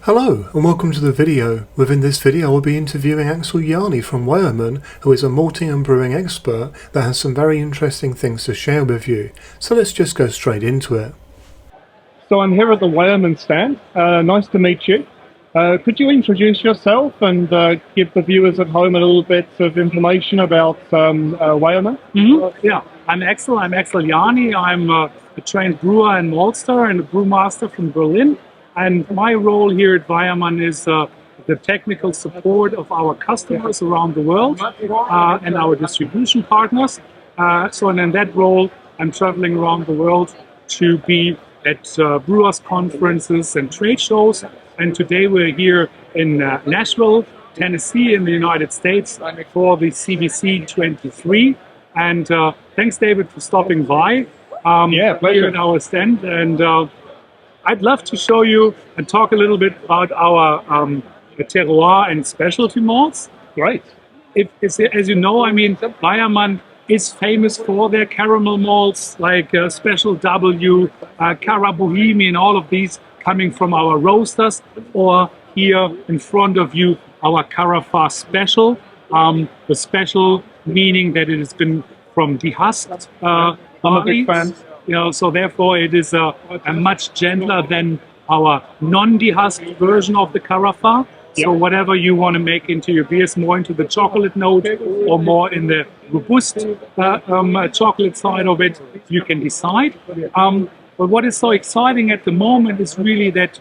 Hello and welcome to the video. Within this video I will be interviewing Axel Jany from Weyermann, who is a malting and brewing expert that has some very interesting things to share with you. So let's just go straight into it. So I'm here at the Weyermann stand. Nice to meet you. Could you introduce yourself and give the viewers at home a little bit of information about Weyermann? Yeah, I'm Axel Jany. I'm a trained brewer and maltster and a brewmaster from Berlin. And my role here at Weyermann is the technical support of our customers around the world and our distribution partners. So in that role, I'm traveling around the world to be at brewers conferences and trade shows. And today we're here in Nashville, Tennessee in the United States for the CBC 23. And thanks, David, for stopping by here at our stand. And I'd love to show you and talk a little bit about our terroir and specialty malts. Great. As you know, I mean, Weyermann is famous for their caramel malts like Special W, Cara Bohemian, all of these coming from our roasters, or here in front of you, our Carafa Special. The special meaning that it has been from dehusked I'm a big fan. You know, so therefore it is a much gentler than our non-dehusked version of the Carafa. So whatever you want to make into your beers, more into the chocolate note or more in the robust chocolate side of it, you can decide. But what is so exciting at the moment is really that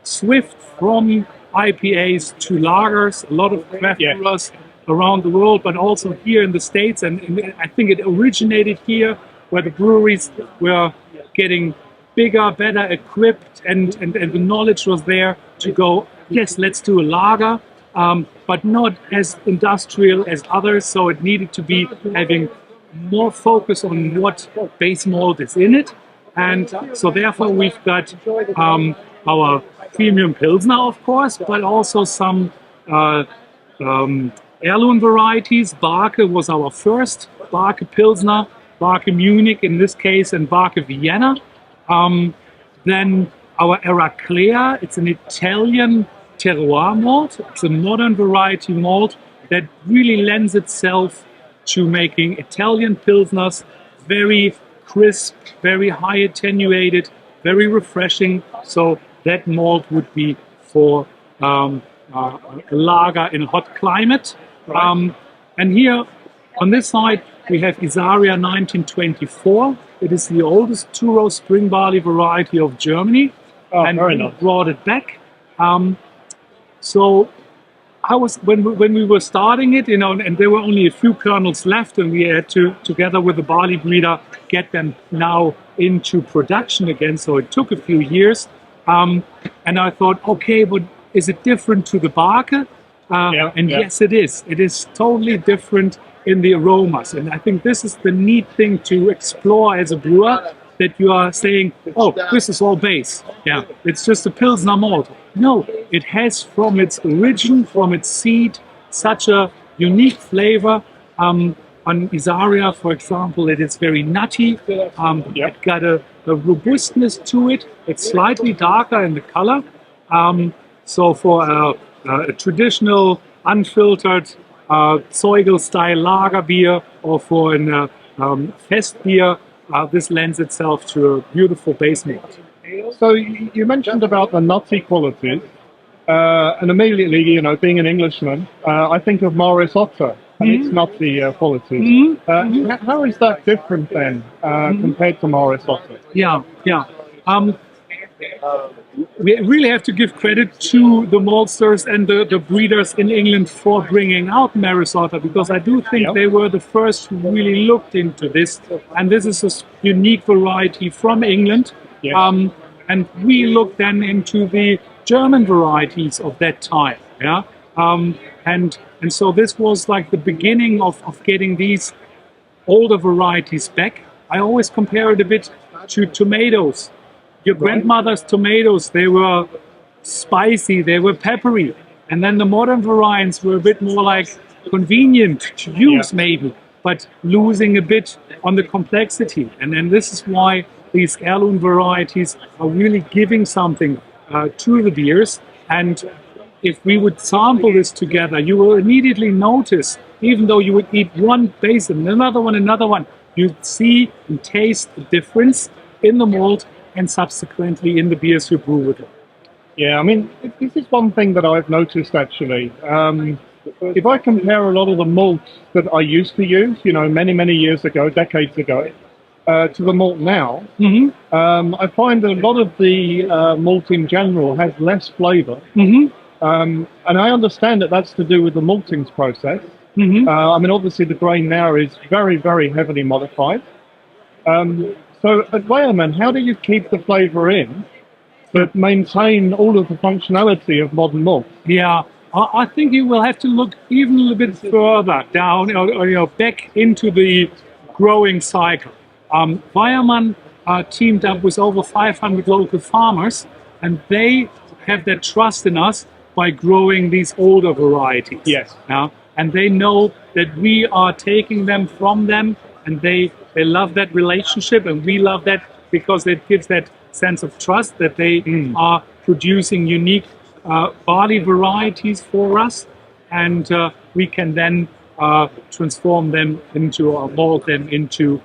swift from IPAs to lagers, a lot of craft brewers around the world, but also here in the States. And I think it originated here, where the breweries were getting bigger, better equipped, and the knowledge was there to go, yes, let's do a lager, but not as industrial as others. So it needed to be having more focus on what base malt is in it. And so therefore we've got our premium Pilsner, of course, but also some heirloom varieties. Barke was our first, Barke Pilsner, Barke Munich in this case, and Barke Vienna. Then our Eraclea, it's an Italian terroir malt. It's a modern variety malt that really lends itself to making Italian Pilsners very crisp, very high attenuated, very refreshing. So that malt would be for a lager in a hot climate. And here on this side, we have Isaria 1924. It is the oldest two-row spring barley variety of Germany, and we brought it back. So I was when we were starting it, you know, and there were only a few kernels left, and we had to, together with the barley breeder, get them now into production again. So it took a few years, and I thought, okay, but is it different to the Barke? Yes, it is. It is totally different in the aromas, and I think this is the neat thing to explore as a brewer, that you are saying, oh, this is all base, it's just a Pilsner malt. No, it has from its origin, from its seed, such a unique flavor. On Isaria, for example, it is very nutty. It got a robustness to it. It's slightly darker in the color. So for a traditional unfiltered Zeugel-style lager beer, or for a fest beer, this lends itself to a beautiful base malt. So you mentioned about the nutty qualities, and immediately, you know, being an Englishman, I think of Morris Otter and its nutty qualities. How is that different then compared to Morris Otter? We really have to give credit to the maltsters and the breeders in England for bringing out Morris Otter, because I do think they were the first who really looked into this. And this is a unique variety from England. And we looked then into the German varieties of that time. And so this was like the beginning of getting these older varieties back. I always compare it a bit to tomatoes. Your grandmother's tomatoes, they were spicy, they were peppery. And then the modern varieties were a bit more like convenient to use maybe, but losing a bit on the complexity. And then this is why these heirloom varieties are really giving something to the beers. And if we would sample this together, you will immediately notice, even though you would eat one base and another one, you'd see and taste the difference in the malt and subsequently in the beers you brew with it. Yeah, I mean, this is one thing that I've noticed actually. If I compare a lot of the malts that I used to use, many, many years ago, decades ago, to the malt now, I find that a lot of the malt in general has less flavour. And I understand that that's to do with the malting process. I mean, obviously the grain now is very, very heavily modified. So at Weyermann, how do you keep the flavour in, but maintain all of the functionality of modern malt? Yeah, I think you will have to look even a little bit further down, or back into the growing cycle. Weyermann teamed up with over 500 local farmers, and they have that trust in us by growing these older varieties. Yes. And they know that we are taking them from them, and they love that relationship, and we love that because it gives that sense of trust that they are producing unique barley varieties for us, and we can then transform them into, or mold them into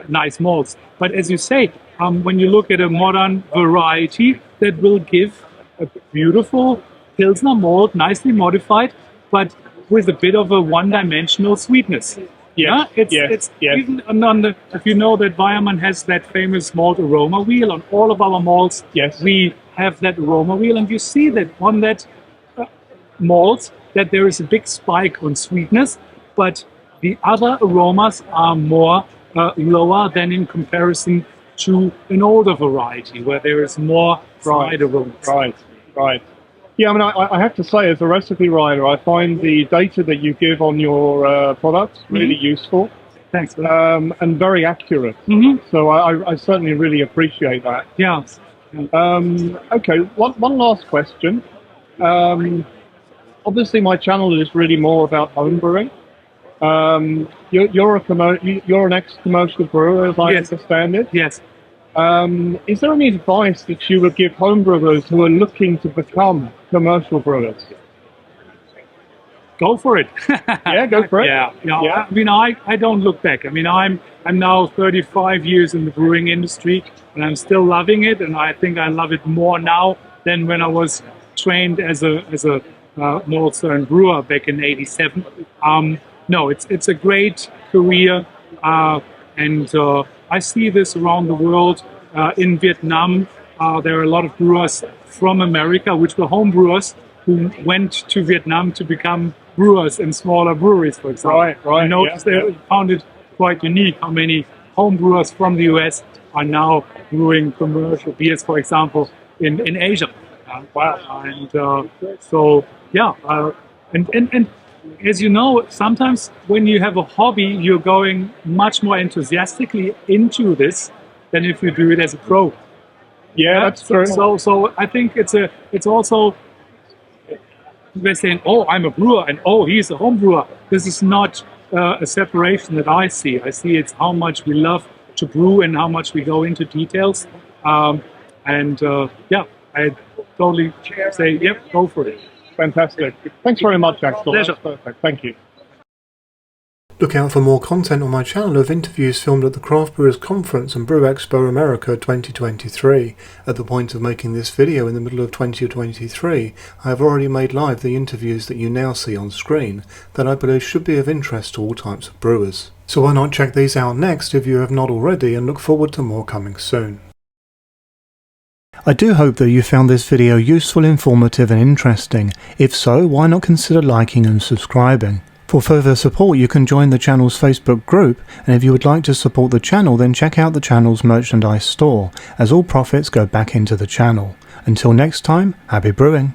nice malts. But as you say, when you look at a modern variety, that will give a beautiful Pilsner malt, nicely modified, but with a bit of a one-dimensional sweetness. Yeah, it's even on the, if you know that Weyermann has that famous malt aroma wheel on all of our malts. Yes. We have that aroma wheel, and you see that on that malt that there is a big spike on sweetness, but the other aromas are more lower than in comparison to an older variety where there is more fried aromas. Right. Yeah, I mean, I have to say, as a recipe writer, I find the data that you give on your products really useful. Thanks for that. And very accurate. So I certainly really appreciate that. Yeah. Okay, one last question. Obviously, my channel is really more about homebrewing. You're an ex-commercial brewer, as I understand it. Yes. Is there any advice that you would give homebrewers who are looking to become commercial brewers? Go for it. Yeah, go for it. Yeah. I mean, I don't look back. I mean, I'm now 35 years in the brewing industry, and I'm still loving it. And I think I love it more now than when I was trained as a maltster and brewer back in '87. No, it's a great career, and I see this around the world. In Vietnam, there are a lot of brewers from America, which were home brewers, who went to Vietnam to become brewers in smaller breweries, for example. Right. I noticed they found it quite unique how many home brewers from the US are now brewing commercial beers, for example, in Asia. Wow. And and as you know, sometimes when you have a hobby, you're going much more enthusiastically into this than if you do it as a pro. Yeah, that's true. So I think it's also, they're saying, oh, I'm a brewer, and oh, he's a home brewer. This is not a separation that I see. I see it's how much we love to brew and how much we go into details. I totally say, yep, go for it. Fantastic. Thanks very much, Axel. Pleasure. That's perfect. Thank you. Look out for more content on my channel of interviews filmed at the Craft Brewers Conference and Brew Expo America 2023. At the point of making this video in the middle of 2023, I have already made live the interviews that you now see on screen that I believe should be of interest to all types of brewers. So why not check these out next if you have not already, and look forward to more coming soon. I do hope that you found this video useful, informative and interesting. If so, why not consider liking and subscribing? For further support, you can join the channel's Facebook group, and if you would like to support the channel, then check out the channel's merchandise store, as all profits go back into the channel. Until next time, happy brewing!